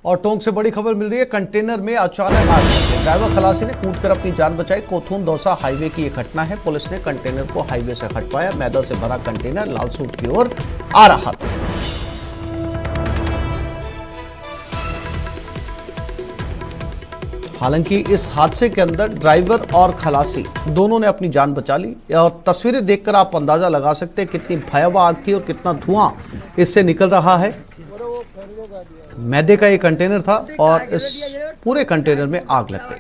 और टोंक से बड़ी खबर मिल रही है। कंटेनर में अचानक आग लग गई। ड्राइवर खलासी ने कूदकर अपनी जान बचाई। कोथून दौसा हाईवे की यह घटना है। पुलिस ने कंटेनर को हाईवे से हटवाया। मैदा से भरा कंटेनर लालसूट की ओर आ रहा था। हालांकि इस हादसे के अंदर ड्राइवर और खलासी दोनों ने अपनी जान बचा ली। और तस्वीरें देखकर आप अंदाजा लगा सकते हैं कितनी भयावह आग थी और कितना धुआं इससे निकल रहा है। मैदे का ये कंटेनर था और इस पूरे कंटेनर में आग लग गई।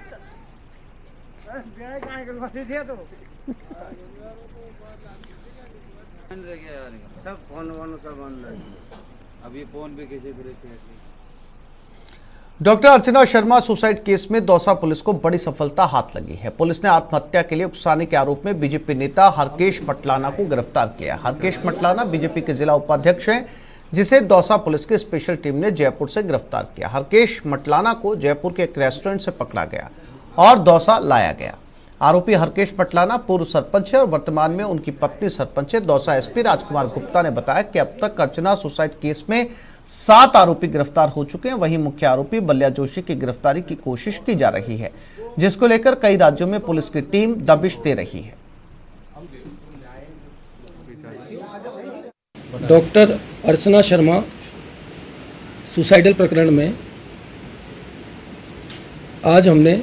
Doctor Archana Sharma suicide case में दौसा पुलिस को बड़ी सफलता हाथ लगी है। पुलिस ने आत्महत्या के लिए उकसाने के आरोप में बीजेपी नेता हरकेश मटलाना को गिरफ्तार किया। हरकेश मटलाना बीजेपी के जिला उपाध्यक्ष हैं, जिसे दौसा पुलिस की स्पेशल टीम ने जयपुर से गिरफ्तार किया। हरकेश मटलाना को जयपुर के एक रेस्टोरेंट से पकड़ा गया और दौसा लाया गया। आरोपी हरकेश मटलाना पूर्व सरपंच है और वर्तमान में उनकी पत्नी सरपंच है। दौसा एसपी राजकुमार गुप्ता ने बताया कि अब तक अर्चना सुसाइड केस में 7 आरोपी गिरफ्तार हो चुके हैं। वहीं मुख्य आरोपी बल्ल्या जोशी की गिरफ्तारी की कोशिश की जा रही है, जिसको लेकर कई राज्यों में पुलिस की टीम दबिश दे रही है। डॉक्टर अर्चना शर्मा सुसाइडल प्रकरण में आज हमने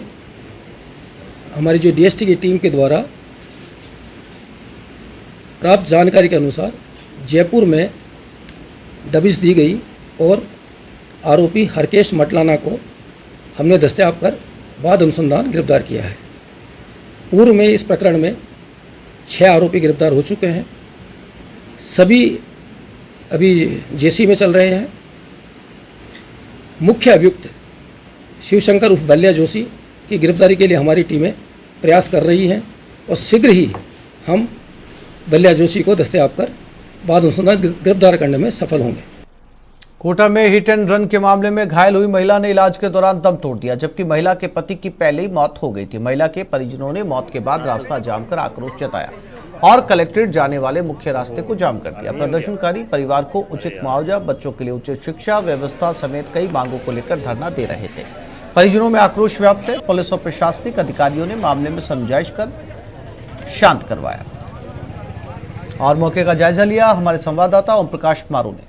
हमारी जो डीएसटी की टीम के द्वारा प्राप्त जानकारी के अनुसार जयपुर में दबिश दी गई और आरोपी हरकेश मटलाना को हमने दस्तयाब कर बाद अनुसंधान गिरफ्तार किया है। पूर्व में इस प्रकरण में 6 आरोपी गिरफ्तार हो चुके हैं। सभी अभी जेसी में चल रहे हैं। मुख्य अभियुक्त शिवशंकर उर्फ बल्ल्या जोशी की गिरफ्तारी के लिए हमारी टीमें प्रयास कर रही हैं और शीघ्र ही हम बल्ल्या जोशी को दस्तयाब कर बाद अनुसंधान गिरफ्तार करने में सफल होंगे। कोटा में हिट एंड रन के मामले में घायल हुई महिला ने इलाज के दौरान दम तोड़ दिया, जबकि महिला के पति की पहले ही मौत हो गई थी। महिला के परिजनों ने मौत के बाद रास्ता जाम कर आक्रोश जताया और कलेक्ट्रेट जाने वाले मुख्य रास्ते को जाम कर दिया। प्रदर्शनकारी परिवार को उचित मुआवजा, बच्चों के लिए उचित शिक्षा व्यवस्था समेत कई मांगों को लेकर धरना दे रहे थे। परिजनों में आक्रोश व्याप्त है। पुलिस और प्रशासनिक अधिकारियों ने मामले में समझाइश कर शांत करवाया। और मौके का जायजा लिया हमारे संवाददाता ओम प्रकाश मारू ने।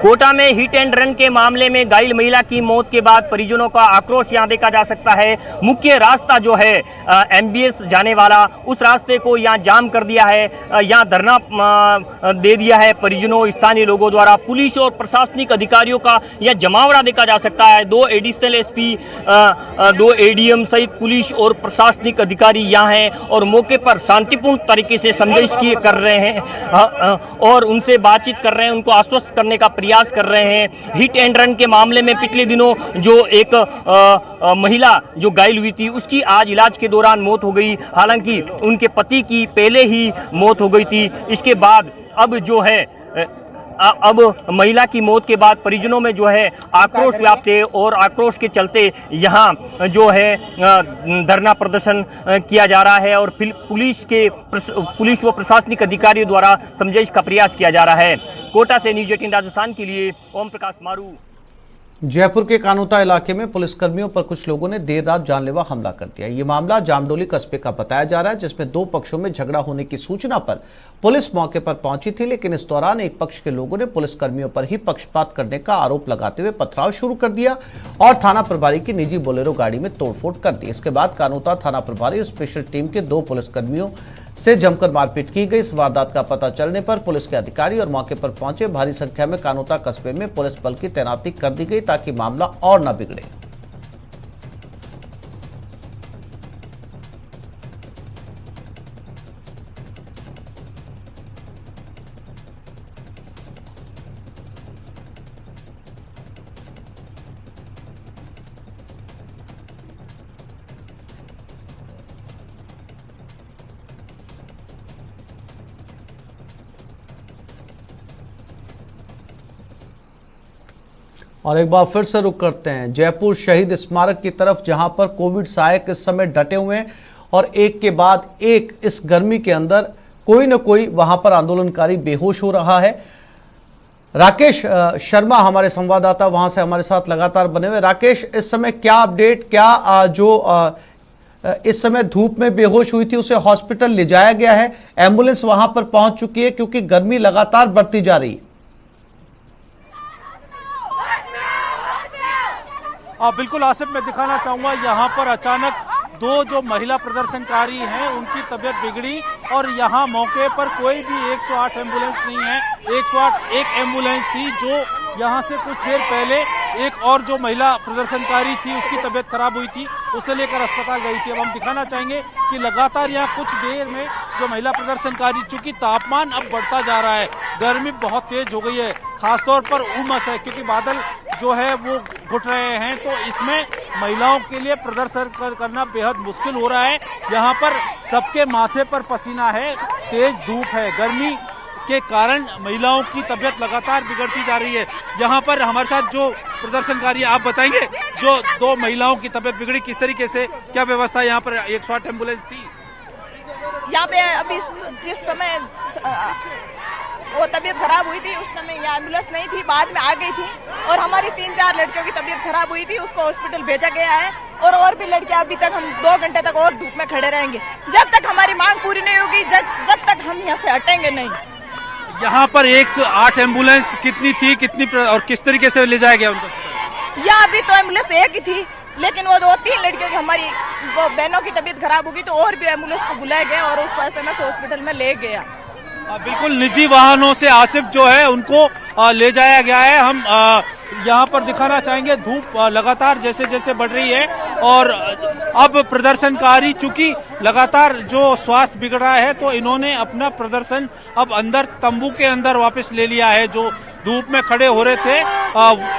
कोटा में हिट एंड रन के मामले में घायल महिला की मौत के बाद परिजनों का आक्रोश यहां देखा जा सकता है। मुख्य रास्ता जो है एमबीएस जाने वाला, उस रास्ते को यहां जाम कर दिया है। यहां धरना दे दिया है परिजनों, स्थानीय लोगों द्वारा। पुलिस और प्रशासनिक अधिकारियों का यह जमावड़ा देखा जा सकता है। 2 एडिशनल एसपी, 2 एडीएम सहित पुलिस और प्रशासनिक अधिकारी यहाँ हैं और मौके पर शांतिपूर्ण तरीके से समझाइश कर रहे हैं और उनसे बातचीत कर रहे हैं, उनको आश्वस्त करने का प्रयास कर रहे हैं। हिट एंड रन के मामले में पिछले दिनों जो एक महिला जो घायल हुई थी, उसकी आज इलाज के दौरान मौत हो गई। हालांकि उनके पति की पहले ही मौत हो गई थी। इसके बाद अब जो है अब महिला की मौत के बाद परिजनों में जो है आक्रोश व्याप्त है और आक्रोश के चलते यहाँ जो है धरना प्रदर्शन किया जा रहा है और पुलिस व प्रशासनिक अधिकारियों द्वारा समझाइश का प्रयास किया जा रहा है। कोटा से न्यूज़ 18 राजस्थान के लिए ओम प्रकाश मारू। जयपुर के कानोता इलाके में पुलिसकर्मियों पर कुछ लोगों ने देर रात जानलेवा हमला कर दिया। ये मामला जामडोली कस्बे का बताया जा रहा है, जिसमें 2 पक्षों में झगड़ा होने की सूचना पर पुलिस मौके पर पहुंची थी, लेकिन इस दौरान एक पक्ष के लोगों ने पुलिसकर्मियों पर ही पक्षपात करने का आरोप लगाते हुए पथराव शुरू कर दिया और थाना प्रभारी की निजी बोलेरो गाड़ी में तोड़फोड़ कर दी। इसके बाद कानोता थाना प्रभारी और स्पेशल टीम के 2 पुलिसकर्मियों से जमकर मारपीट की गई। इस वारदात का पता चलने पर पुलिस के अधिकारी और मौके पर पहुंचे। भारी संख्या में कानोता कस्बे में पुलिस बल की तैनाती कर दी गई ताकि मामला और न बिगड़े। और एक बार फिर से रुक करते हैं जयपुर शहीद स्मारक की तरफ, जहां पर कोविड सहायक इस समय डटे हुए हैं और एक के बाद एक इस गर्मी के अंदर कोई न कोई वहां पर आंदोलनकारी बेहोश हो रहा है। राकेश शर्मा हमारे संवाददाता वहां से हमारे साथ लगातार बने हुए। राकेश, इस समय क्या अपडेट, क्या जो इस समय धूप में बेहोश हुई थी उसे हॉस्पिटल ले जाया गया है, एम्बुलेंस वहां पर पहुंच चुकी है क्योंकि गर्मी लगातार बढ़ती जा रही है? बिल्कुल आसिफ, मैं दिखाना चाहूंगा यहाँ पर अचानक दो जो महिला प्रदर्शनकारी हैं उनकी तबीयत बिगड़ी और यहाँ मौके पर कोई भी 108 एम्बुलेंस नहीं है। 108 एक एम्बुलेंस थी जो यहाँ से कुछ देर पहले एक और जो महिला प्रदर्शनकारी थी उसकी तबीयत खराब हुई थी, उसे लेकर अस्पताल गई थी। अब हम दिखाना चाहेंगे कि लगातार यहाँ कुछ देर में जो महिला प्रदर्शनकारी, चूंकि तापमान अब बढ़ता जा रहा है, गर्मी बहुत तेज हो गई है, खासतौर पर उमस है क्योंकि बादल जो है वो घुट रहे हैं, तो इसमें महिलाओं के लिए प्रदर्शन करना बेहद मुश्किल हो रहा है। यहाँ पर सबके माथे पर पसीना है, तेज धूप है, गर्मी के कारण महिलाओं की तबीयत लगातार बिगड़ती जा रही है। यहाँ पर हमारे साथ जो प्रदर्शनकारी, आप बताएंगे जो दो महिलाओं की तबीयत बिगड़ी किस तरीके से, क्या व्यवस्था यहाँ पर 108 एम्बुलेंस थी? यहाँ पे अभी जिस समय वो तबीयत खराब हुई थी उस समय यहाँ एम्बुलेंस नहीं थी, बाद में आ गई थी और हमारी 3-4 लड़कियों की तबीयत खराब हुई थी, उसको हॉस्पिटल भेजा गया है और भी लड़कियां अभी तक, हम 2 घंटे तक और धूप में खड़े रहेंगे जब तक हमारी मांग पूरी नहीं होगी, जब तक हम यहाँ से हटेंगे नहीं। यहाँ पर 108 एम्बुलेंस कितनी थी, कितनी और किस तरीके से ले जाया गया उनको? यहाँ अभी तो एम्बुलेंस एक ही थी, लेकिन वो 2-3 लड़कियों की, हमारी वो बहनों की तबीयत खराब होगी तो और भी एम्बुलेंस को बुलाया गया और उसको SMS हॉस्पिटल में ले गया। बिल्कुल निजी वाहनों से आसिफ जो है उनको ले जाया गया है। हम यहाँ पर दिखाना चाहेंगे, धूप लगातार जैसे जैसे बढ़ रही है और अब प्रदर्शनकारी चूंकि लगातार जो स्वास्थ्य बिगड़ा है तो इन्होंने अपना प्रदर्शन अब अंदर तंबू के अंदर वापस ले लिया है। जो धूप में खड़े हो रहे थे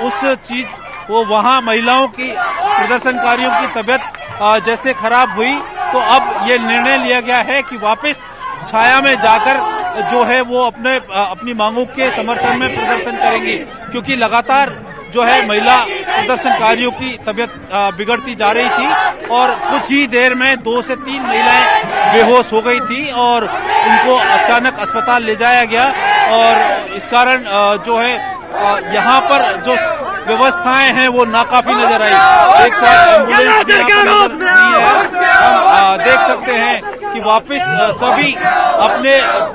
उस चीज वो वहाँ महिलाओं की, प्रदर्शनकारियों की तबीयत जैसे खराब हुई तो अब ये निर्णय लिया गया है कि वापस छाया में जाकर जो है वो अपनी मांगों के समर्थन में प्रदर्शन करेंगी, क्योंकि लगातार जो है महिला प्रदर्शनकारियों की तबीयत बिगड़ती जा रही थी और कुछ ही देर में 2 से 3 महिलाएं बेहोश हो गई थी और उनको अचानक अस्पताल ले जाया गया और इस कारण जो है यहाँ पर जो व्यवस्थाएं हैं वो नाकाफी नजर आई। 108 एम्बुलेंस भी यहाँ पर नजर नहीं है। हम देख सकते हैं कि वापस सभी अपने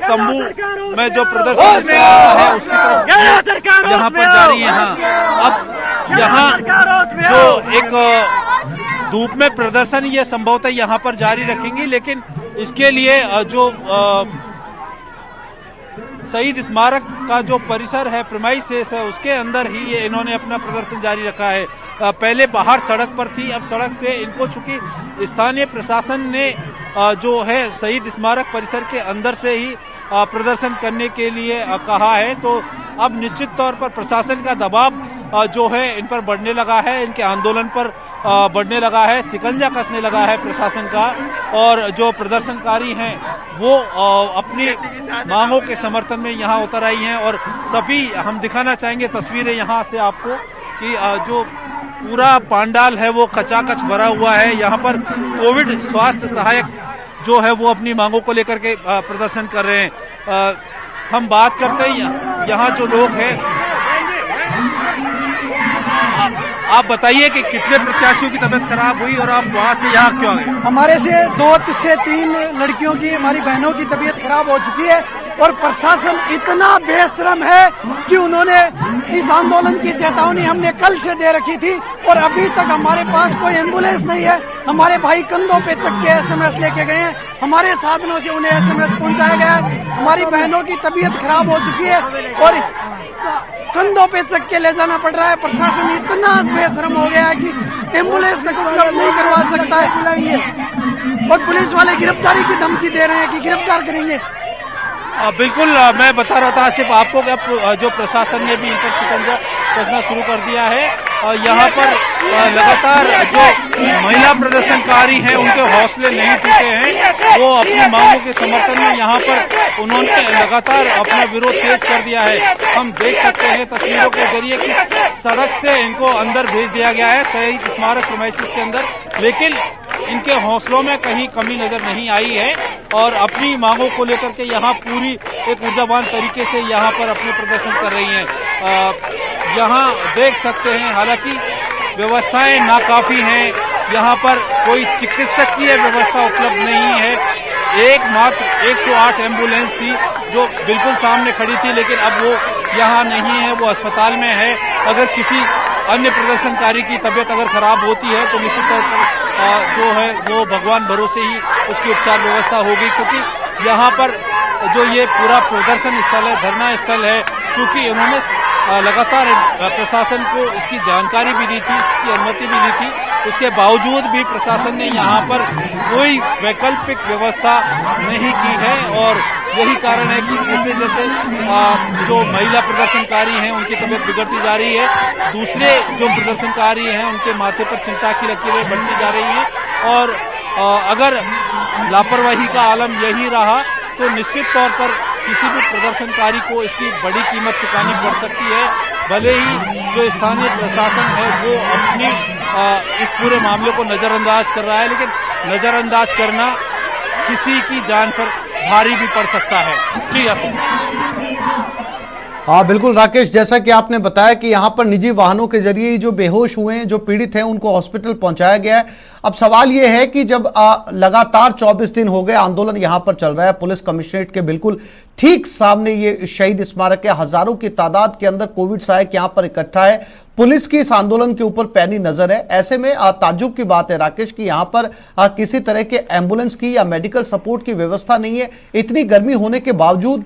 तंबू में जो प्रदर्शन है उसकी तरफ यहाँ पर जा रही है। हाँ, अब यहाँ जो एक धूप में प्रदर्शन ये संभवतः यहाँ पर जारी रखेंगी, लेकिन इसके लिए जो शहीद स्मारक का जो परिसर है, प्रीमाइसेस है, उसके अंदर ही ये इन्होंने अपना प्रदर्शन जारी रखा है। पहले बाहर सड़क पर थी, अब सड़क से इनको चूंकि स्थानीय प्रशासन ने जो है शहीद स्मारक परिसर के अंदर से ही प्रदर्शन करने के लिए कहा है, तो अब निश्चित तौर पर प्रशासन का दबाव जो है इन पर बढ़ने लगा है, इनके आंदोलन पर बढ़ने लगा है, शिकंजा कसने लगा है प्रशासन का। और जो प्रदर्शनकारी हैं वो अपनी मांगों के समर्थन में यहाँ उतर आई हैं और सभी, हम दिखाना चाहेंगे तस्वीरें यहाँ से आपको कि जो पूरा पंडाल है वो खचाखच भरा हुआ है। यहाँ पर कोविड स्वास्थ्य सहायक जो है वो अपनी मांगों को लेकर के प्रदर्शन कर रहे हैं। हम बात करते हैं यहाँ जो लोग हैं, आप बताइए कि कितने प्रत्याशियों की तबीयत खराब हुई और आप वहाँ से यहाँ क्यों आए? हमारे से 2 से 3 लड़कियों की, हमारी बहनों की तबीयत खराब हो चुकी है और प्रशासन इतना बेशरम है कि उन्होंने इस आंदोलन की चेतावनी हमने कल से दे रखी थी और अभी तक हमारे पास कोई एम्बुलेंस नहीं है। हमारे भाई कंधों पे चक्के SMS लेके गए हैं, हमारे साधनों से उन्हें SMS पहुंचाया गया है। हमारी बहनों की तबीयत खराब हो चुकी है और कंधों पे चक्के ले जाना पड़ रहा है। प्रशासन इतना बेशरम हो गया है कि एम्बुलेंस तक उपलब्ध नहीं करवा सकता है और पुलिस वाले गिरफ्तारी की धमकी दे रहे हैं कि गिरफ्तार करेंगे। बिल्कुल, मैं बता रहा था सिर्फ आपको कि जो प्रशासन ने भी इन पर शिकंजा कसना शुरू कर दिया है। यहाँ पर लगातार जो महिला प्रदर्शनकारी हैं उनके हौसले नहीं टूटे हैं, वो अपनी मांगों के समर्थन में यहाँ पर उन्होंने लगातार अपना विरोध तेज कर दिया है। हम देख सकते हैं तस्वीरों के जरिए कि सड़क से इनको अंदर भेज दिया गया है शहीद स्मारक प्रीमाइसेस के अंदर, लेकिन इनके हौसलों में कहीं कमी नजर नहीं आई है। और अपनी मांगों को लेकर के यहाँ पूरी एक ऊर्जावान तरीके से यहाँ पर अपने प्रदर्शन कर रही हैं। यहाँ देख सकते हैं हालांकि व्यवस्थाएं नाकाफी हैं, यहाँ पर कोई चिकित्सकीय व्यवस्था उपलब्ध नहीं है। एकमात्र 108 एम्बुलेंस थी जो बिल्कुल सामने खड़ी थी, लेकिन अब वो यहाँ नहीं है, वो अस्पताल में है। अगर किसी अन्य प्रदर्शनकारी की तबीयत अगर खराब होती है तो निश्चित तौर पर जो है वो भगवान भरोसे ही उसकी उपचार व्यवस्था होगी, क्योंकि यहाँ पर जो ये पूरा प्रदर्शन स्थल है, धरना स्थल है, चूंकि उन्होंने लगातार प्रशासन को इसकी जानकारी भी दी थी, इसकी अनुमति भी दी थी, उसके बावजूद भी प्रशासन ने यहाँ पर कोई वैकल्पिक व्यवस्था नहीं की है। और यही कारण है कि जैसे जैसे जो महिला प्रदर्शनकारी हैं उनकी तबीयत बिगड़ती जा रही है, दूसरे जो प्रदर्शनकारी हैं उनके माथे पर चिंता की लकीरें बढ़ती जा रही हैं। और अगर लापरवाही का आलम यही रहा तो निश्चित तौर पर किसी भी प्रदर्शनकारी को इसकी बड़ी कीमत चुकानी पड़ सकती है। भले ही जो स्थानीय प्रशासन है वो अपनी इस पूरे मामले को नजरअंदाज कर रहा है, लेकिन नजरअंदाज करना किसी की जान पर भारी भी पड़ सकता है। जी असर। हाँ बिल्कुल राकेश, जैसा कि आपने बताया कि यहाँ पर निजी वाहनों के जरिए जो बेहोश हुए हैं, जो पीड़ित हैं, उनको हॉस्पिटल पहुंचाया गया है। अब सवाल ये है कि जब लगातार 24 दिन हो गए आंदोलन यहाँ पर चल रहा है, पुलिस कमिश्नरेट के बिल्कुल ठीक सामने ये शहीद स्मारक है, हजारों की तादाद के अंदर कोविड सहायक यहाँ पर इकट्ठा है, पुलिस की इस आंदोलन के ऊपर पैनी नजर है। ऐसे में ताज्जुब की बात है राकेश कि यहाँ पर किसी तरह के एम्बुलेंस की या मेडिकल सपोर्ट की व्यवस्था नहीं है, इतनी गर्मी होने के बावजूद।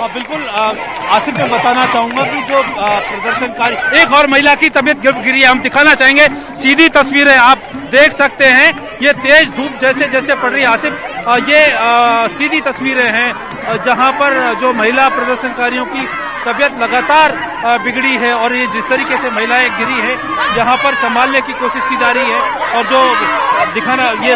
बिल्कुल आसिफ, मैं बताना चाहूंगा कि जो प्रदर्शनकारी, एक और महिला की तबीयत गिरी है, हम दिखाना चाहेंगे। सीधी तस्वीरें आप देख सकते हैं, ये तेज धूप जैसे जैसे पड़ रही है आसिफ, ये सीधी तस्वीरें हैं जहां पर जो महिला प्रदर्शनकारियों की तबीयत लगातार बिगड़ी है और ये जिस तरीके से महिलाएं गिरी है यहाँ पर संभालने की कोशिश की जा रही है। और जो दिखाना, ये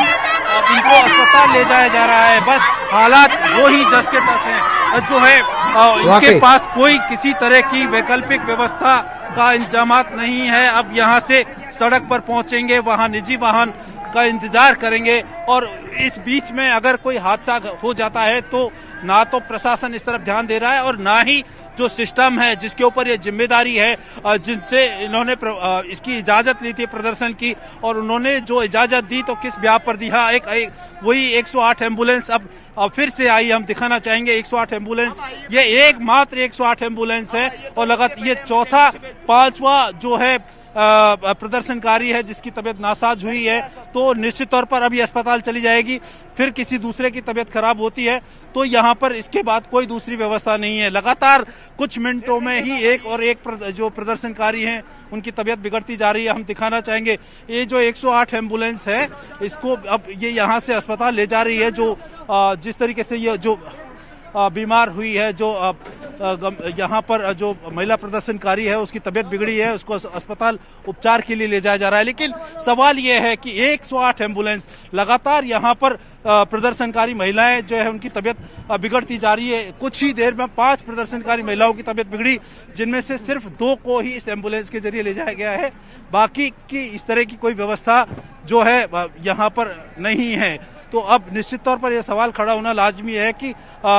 इनको अस्पताल ले जाया जा रहा है, बस हालात वो ही जस के तस हैं। जो है इनके पास कोई किसी तरह की वैकल्पिक व्यवस्था का इंतजामात नहीं है। अब यहाँ से सड़क पर पहुंचेंगे, वहाँ निजी वाहन का इंतजार करेंगे, और इस बीच में अगर कोई हादसा हो जाता है तो ना तो प्रशासन इस तरफ ध्यान दे रहा है और ना ही जो सिस्टम है जिसके ऊपर ये जिम्मेदारी है, जिनसे इन्होंने इसकी इजाजत ली थी प्रदर्शन की, और उन्होंने जो इजाजत दी तो किस ब्याह पर दी। हाँ, वही 108 एम्बुलेंस अब फिर से आई, हम दिखाना चाहेंगे 108 एम्बुलेंस, ये एकमात्र 108 एम्बुलेंस है और लगातार ये चौथा पांचवा जो है प्रदर्शनकारी है जिसकी तबीयत नासाज हुई है। तो निश्चित तौर पर अभी अस्पताल चली जाएगी, फिर किसी दूसरे की तबीयत खराब होती है तो यहाँ पर इसके बाद कोई दूसरी व्यवस्था नहीं है। लगातार कुछ मिनटों में ही एक और एक जो प्रदर्शनकारी हैं उनकी तबीयत बिगड़ती जा रही है। हम दिखाना चाहेंगे ये जो 108 एम्बुलेंस है, इसको अब ये यहाँ से अस्पताल ले जा रही है। जो जिस तरीके से ये जो बीमार हुई है, जो यहाँ पर जो महिला प्रदर्शनकारी है उसकी तबीयत बिगड़ी है, उसको अस्पताल उपचार के लिए ले जाया जा रहा है। लेकिन सवाल ये है कि 108 एम्बुलेंस लगातार यहाँ पर प्रदर्शनकारी महिलाएं जो है उनकी तबीयत बिगड़ती जा रही है। कुछ ही देर में 5 प्रदर्शनकारी महिलाओं की तबीयत बिगड़ी, जिनमें से सिर्फ 2 को ही इस एम्बुलेंस के जरिए ले जाया गया है। बाकी की इस तरह की कोई व्यवस्था जो है यहाँ पर नहीं है। तो अब निश्चित तौर पर यह सवाल खड़ा होना लाजमी है कि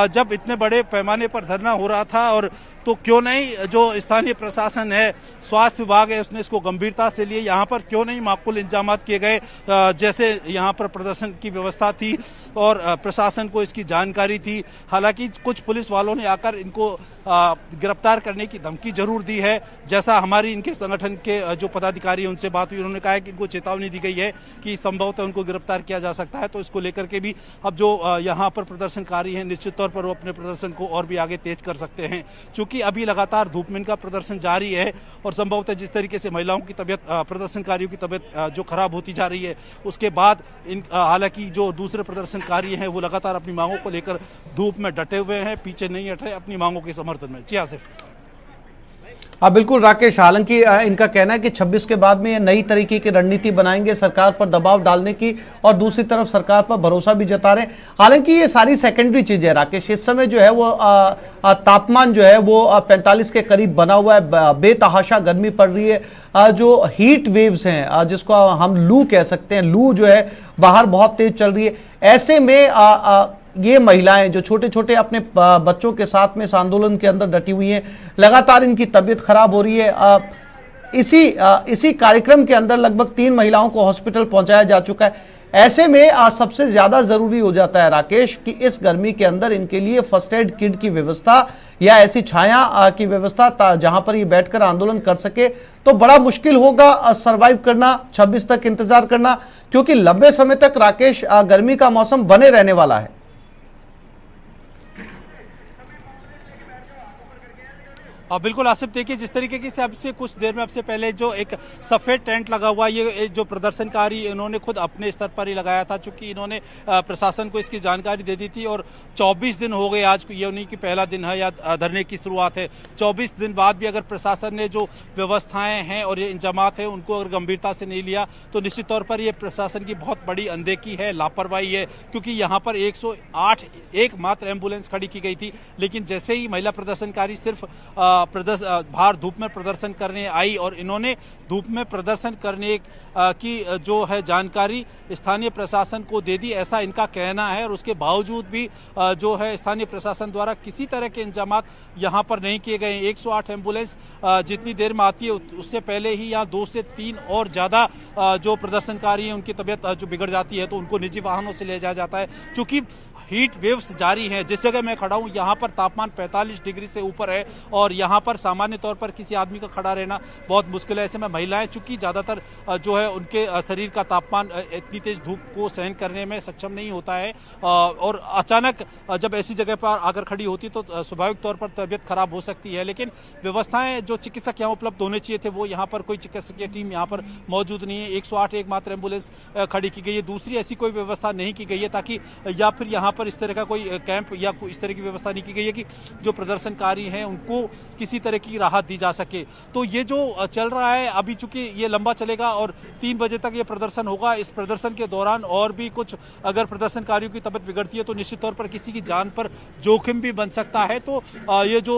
जब इतने बड़े पैमाने पर धरना हो रहा था और तो क्यों नहीं जो स्थानीय प्रशासन है, स्वास्थ्य विभाग है, उसने इसको गंभीरता से लिए, यहाँ पर क्यों नहीं माकूल इंतजाम किए गए, जैसे यहाँ पर प्रदर्शन की व्यवस्था थी और प्रशासन को इसकी जानकारी थी। हालांकि कुछ पुलिस वालों ने आकर इनको गिरफ्तार करने की धमकी जरूर दी है, जैसा हमारी इनके संगठन के जो पदाधिकारी हैं उनसे बात हुई, उन्होंने कहा है कि इनको चेतावनी दी गई है कि संभवतः उनको गिरफ्तार किया जा सकता है। तो इसको लेकर के भी अब जो यहाँ पर प्रदर्शनकारी हैं निश्चित तौर पर वो अपने प्रदर्शन को और भी आगे तेज कर सकते हैं, क्योंकि अभी लगातार धूप में इनका प्रदर्शन जारी है और संभवतः जिस तरीके से महिलाओं की तबीयत, प्रदर्शनकारियों की तबीयत जो खराब होती जा रही है, उसके बाद इन हालांकि जो दूसरे प्रदर्शनकारी हैं वो लगातार अपनी मांगों को लेकर धूप में डटे हुए हैं, पीछे नहीं हट रहे अपनी मांगों के समर्थन में। जी आसिफ। बिल्कुल राकेश, हालांकि इनका कहना है कि 26 के बाद में ये नई तरीके की रणनीति बनाएंगे सरकार पर दबाव डालने की, और दूसरी तरफ सरकार पर भरोसा भी जता रहे हैं। हालांकि ये सारी सेकेंडरी चीजें है राकेश। इस समय जो है वो तापमान जो है वो 45 के करीब बना हुआ है, बेतहाशा गर्मी पड़ रही है। जो हीट वेव्स हैं, जिसको हम लू कह सकते हैं, लू जो है बाहर बहुत तेज चल रही है। ऐसे में ये महिलाएं जो छोटे छोटे अपने बच्चों के साथ में इस आंदोलन के अंदर डटी हुई हैं, लगातार इनकी तबीयत खराब हो रही है। इसी कार्यक्रम के अंदर लगभग 3 महिलाओं को हॉस्पिटल पहुंचाया जा चुका है। ऐसे में सबसे ज्यादा जरूरी हो जाता है राकेश कि इस गर्मी के अंदर इनके लिए फर्स्ट एड किट की व्यवस्था या ऐसी छाया की व्यवस्था जहां पर ये बैठकर आंदोलन कर सके। तो बड़ा मुश्किल होगा सरवाइव करना, 26 तक इंतजार करना, क्योंकि लंबे समय तक राकेश गर्मी का मौसम बने रहने वाला है। बिल्कुल आसिफ, देखिए जिस तरीके से आपसे कुछ देर में आपसे पहले जो एक सफ़ेद टेंट लगा हुआ, ये जो प्रदर्शनकारी इन्होंने खुद अपने स्तर पर ही लगाया था, चूंकि इन्होंने प्रशासन को इसकी जानकारी दे दी थी। और 24 दिन हो गए, आज ये नहीं कि पहला दिन है या धरने की शुरुआत है, 24 दिन बाद भी अगर प्रशासन ने जो व्यवस्थाएं हैं और ये इंतजामात हैं उनको अगर गंभीरता से नहीं लिया तो निश्चित तौर पर ये प्रशासन की बहुत बड़ी अनदेखी है, लापरवाही है। क्योंकि यहाँ पर 108 एकमात्र एम्बुलेंस खड़ी की गई थी, लेकिन जैसे ही महिला प्रदर्शनकारी सिर्फ बाहर धूप में प्रदर्शन करने आई और इन्होंने धूप में प्रदर्शन करने की जो है जानकारी स्थानीय प्रशासन को दे दी, ऐसा इनका कहना है। और उसके बावजूद भी जो है स्थानीय प्रशासन द्वारा किसी तरह के इंतजामात यहाँ पर नहीं किए गए। 108 एम्बुलेंस जितनी देर में आती है उससे पहले ही यहाँ 2 से 3 और ज़्यादा जो प्रदर्शनकारी हैं उनकी तबीयत जो बिगड़ जाती है तो उनको निजी वाहनों से ले जाया जाता है। चूँकि हीट वेव्स जारी हैं, जिस जगह मैं खड़ा हूँ यहाँ पर तापमान 45 डिग्री से ऊपर है और यहाँ पर सामान्य तौर पर किसी आदमी का खड़ा रहना बहुत मुश्किल है। ऐसे में महिलाएं चूंकि ज़्यादातर जो है उनके शरीर का तापमान इतनी तेज धूप को सहन करने में सक्षम नहीं होता है और अचानक जब ऐसी जगह पर आकर खड़ी होती तो स्वाभाविक तौर पर तबीयत खराब हो सकती है। लेकिन व्यवस्थाएं जो चिकित्सक यहाँ उपलब्ध होने चाहिए थे वो यहाँ पर कोई चिकित्सकीय टीम यहाँ पर मौजूद नहीं है। 108 एकमात्र एम्बुलेंस खड़ी की गई है, दूसरी ऐसी कोई व्यवस्था नहीं की गई है ताकि या फिर यहाँ पर इस तरह का कोई कैंप या इस तरह की व्यवस्था नहीं की गई है कि जो प्रदर्शनकारी हैं उनको किसी तरह की राहत दी जा सके। तो ये जो चल रहा है अभी, चूंकि ये लंबा चलेगा और 3 बजे तक ये प्रदर्शन होगा, इस प्रदर्शन के दौरान और भी कुछ अगर प्रदर्शनकारियों की तबीयत बिगड़ती है तो निश्चित तौर पर किसी की जान पर जोखिम भी बन सकता है। तो ये जो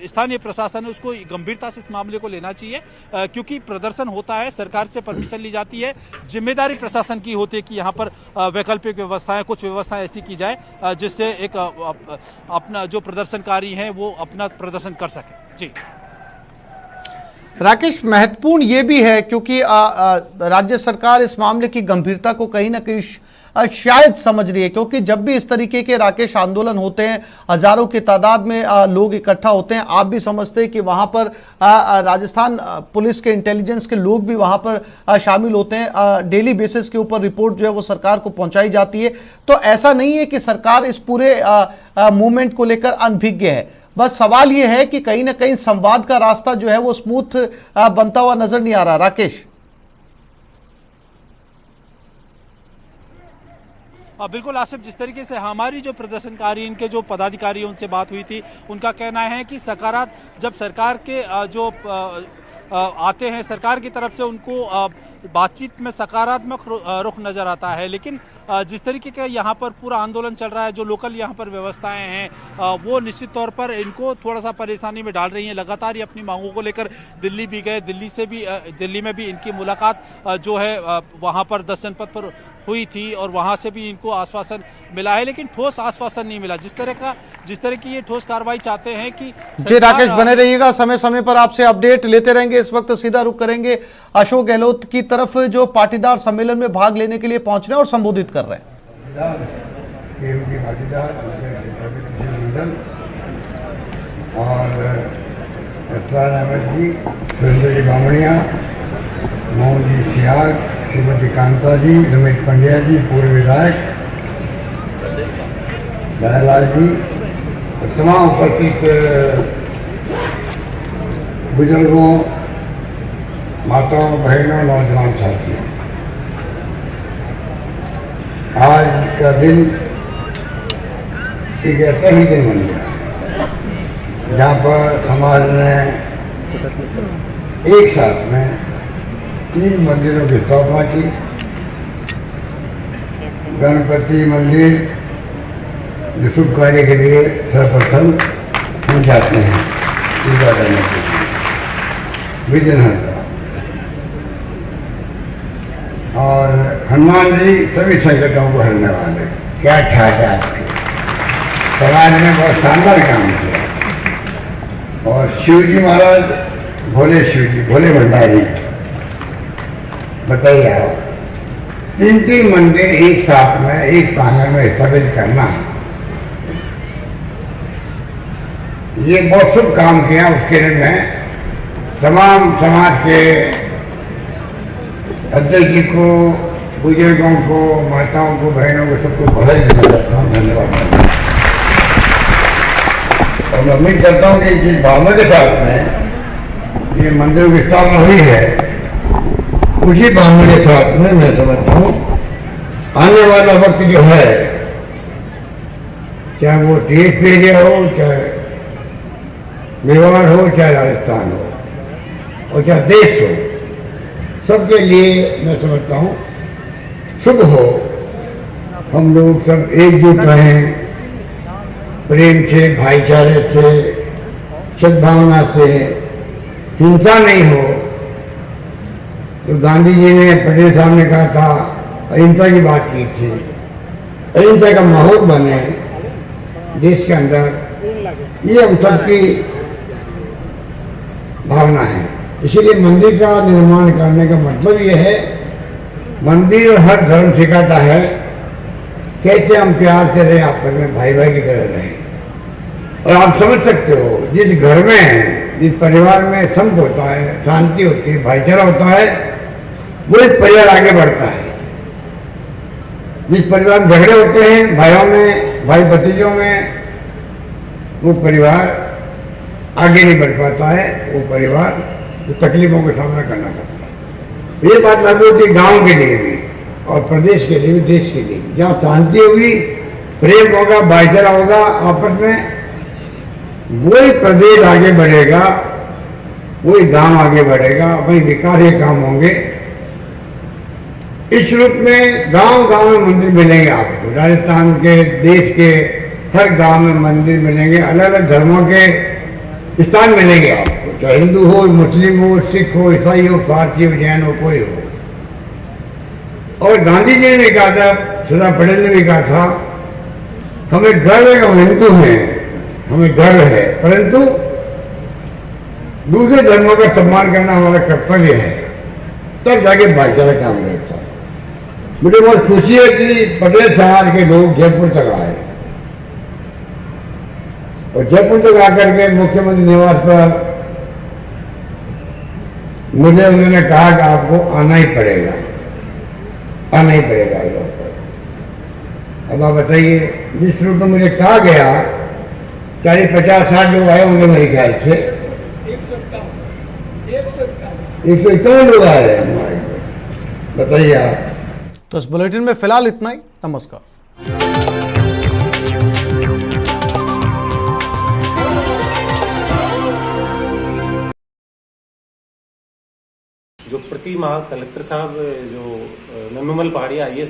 स्थानीय प्रशासन है उसको गंभीरता से इस मामले को लेना चाहिए, क्योंकि प्रदर्शन होता है, सरकार से परमिशन ली जाती है, जिम्मेदारी प्रशासन की होती है कि यहाँ पर वैकल्पिक व्यवस्थाएं, कुछ व्यवस्थाएं ऐसी की जाए जिससे एक अपना जो प्रदर्शनकारी हैं वो अपना प्रदर्शन कर सके। जी राकेश, महत्वपूर्ण ये भी है क्योंकि राज्य सरकार इस मामले की गंभीरता को कहीं ना कहीं शायद समझ रही है, क्योंकि जब भी इस तरीके के राकेश आंदोलन होते हैं, हजारों की तादाद में लोग इकट्ठा होते हैं। आप भी समझते हैं कि वहां पर राजस्थान पुलिस के इंटेलिजेंस के लोग भी वहां पर शामिल होते हैं। डेली बेसिस के ऊपर रिपोर्ट जो है वो सरकार को पहुंचाई जाती है। तो ऐसा नहीं है कि सरकार इस पूरे मूवमेंट को लेकर अनभिज्ञ है। बस सवाल ये है कि कहीं ना कहीं संवाद का रास्ता जो है वो स्मूथ बनता हुआ नजर नहीं आ रहा। राकेश, बिल्कुल आसिफ, जिस तरीके से हमारी जो प्रदर्शनकारी, इनके जो पदाधिकारी उनसे बात हुई थी, उनका कहना है कि जब सरकार के जो आते हैं सरकार की तरफ से उनको बातचीत में सकारात्मक रुख नज़र आता है। लेकिन जिस तरीके का यहाँ पर पूरा आंदोलन चल रहा है, जो लोकल यहाँ पर व्यवस्थाएं हैं वो निश्चित तौर पर इनको थोड़ा सा परेशानी में डाल रही हैं। लगातार ये अपनी मांगों को लेकर दिल्ली भी गए, दिल्ली में भी इनकी मुलाकात जो है वहाँ पर 10 जनपद पर हुई थी और वहाँ से भी इनको आश्वासन मिला है, लेकिन ठोस आश्वासन नहीं मिला। जिस तरह की ये ठोस कार्रवाई चाहते हैं कि जी राकेश बने रहिएगा, समय समय पर आपसे अपडेट लेते रहेंगे। इस वक्त सीधा रुख करेंगे अशोक गहलोत की तरफ, जो पाटीदार सम्मेलन में भाग लेने के लिए पहुंच रहे हैं और संबोधित कर रहे हैं। और अहमद जी, सुरेंद्र जी बामणिया, मोहन जी सियाग, श्रीमती कांता जी, रमेश पंड्या जी, पूर्व विधायक दयालाल जी, तमाम उपस्थित बुजुर्गों, माताओं, बहनों, नौजवान साथियों, आज का दिन एक ऐसा ही दिन बन गया जहाँ पर समाज ने एक साथ में 3 मंदिरों की स्थापना की। गणपति मंदिर जो शुभ कार्य के लिए सर्वप्रथम हम जाते हैं पूजा करने के लिए, विघ्नहर्ता। और हनुमान जी सभी संकटों को हरने वाले, क्या ठाक है आपके समाज में, बहुत शानदार काम किया। और शिव जी महाराज, भोले शिव जी, भोले भंडारी, बताइए आप 3 मंदिर एक साथ में एक प्रांगण में स्थापित करना, ये बहुत शुभ काम किया। उसके लिए मैं तमाम समाज के अध्यक्ष जी को, बुजुर्गों को, माताओं को, बहनों को, सबको बधाई देना चाहता हूँ, धन्यवाद। और मैं उम्मीद करता हूँ कि जिस भावना के साथ में ये मंदिर की स्थापना हुई है, उसी भावना के साथ में मैं समझता हूँ आने वाला वक्त जो है, चाहे वो देश एरिया हो, चाहे मेवाड़ हो, चाहे राजस्थान हो, और चाहे देश हो, सबके लिए मैं समझता हूँ शुभ हो। हम लोग सब एकजुट रहें, प्रेम से, भाईचारे से, सद्भावना से, हिंसा नहीं हो। तो गांधी जी ने, पटेल साहब ने कहा था, अहिंसा की बात की थी। अहिंसा का माहौल बने देश के अंदर, ये हम सबकी भावना है। इसीलिए मंदिर का निर्माण करने का मतलब ये है, मंदिर हर धर्म सिखाता है कैसे हम प्यार से रहे, आपस में भाई भाई की तरह रहें। और आप समझ सकते हो, जिस घर में, जिस परिवार में संप होता है, शांति होती है, भाईचारा होता है, वो इस परिवार आगे बढ़ता है। जिस परिवार में झगड़े होते हैं भाइयों में, भाई भतीजों में, वो परिवार आगे नहीं बढ़ पाता है, वो परिवार तो तकलीफों का सामना करना पड़ता है। ये बात लागू होती है गांव के लिए भी, और प्रदेश के लिए भी, देश के लिए भी। जहाँ शांति होगी, प्रेम होगा, भाईचारा होगा आपस में, वही प्रदेश आगे बढ़ेगा, वही गांव आगे बढ़ेगा, वही विकास के काम होंगे। इस रूप में गांव गांव में मंदिर मिलेंगे आपको, राजस्थान के, देश के हर गांव में मंदिर मिलेंगे, अलग अलग धर्मों के स्थान मिलेंगे आपको, चाहे हिंदू हो, मुस्लिम हो, सिख हो, ईसाई हो, पारसी हो, जैन हो, कोई हो। और गांधी जी ने भी कहा था, सरदार पटेल ने भी कहा था, हमें गर्व है, हम हिंदू हैं, हमें गर्व है, परंतु दूसरे धर्मों का सम्मान करना हमारा कर्तव्य है, तब जाके भाईचारा काम करता है। मुझे बहुत खुशी है कि पटेल साहब के लोग जयपुर तक आए, और जयपुर तक आकर के मुख्यमंत्री निवास पर मुझे उन्होंने कहा कि आपको आना ही पड़ेगा, आना ही पड़ेगा लोग पर। अब आप बताइए, जिस रूप में मुझे कहा गया, 40-50-60 लोग आए होंगे मेरे ख्याल से, 151 लोग आए हैं। बताइए आप। तो इस बुलेटिन में फिलहाल इतना ही। नमस्कार। जो प्रति माह कलेक्टर साहब जो नन्नूमल पहाड़ी IAS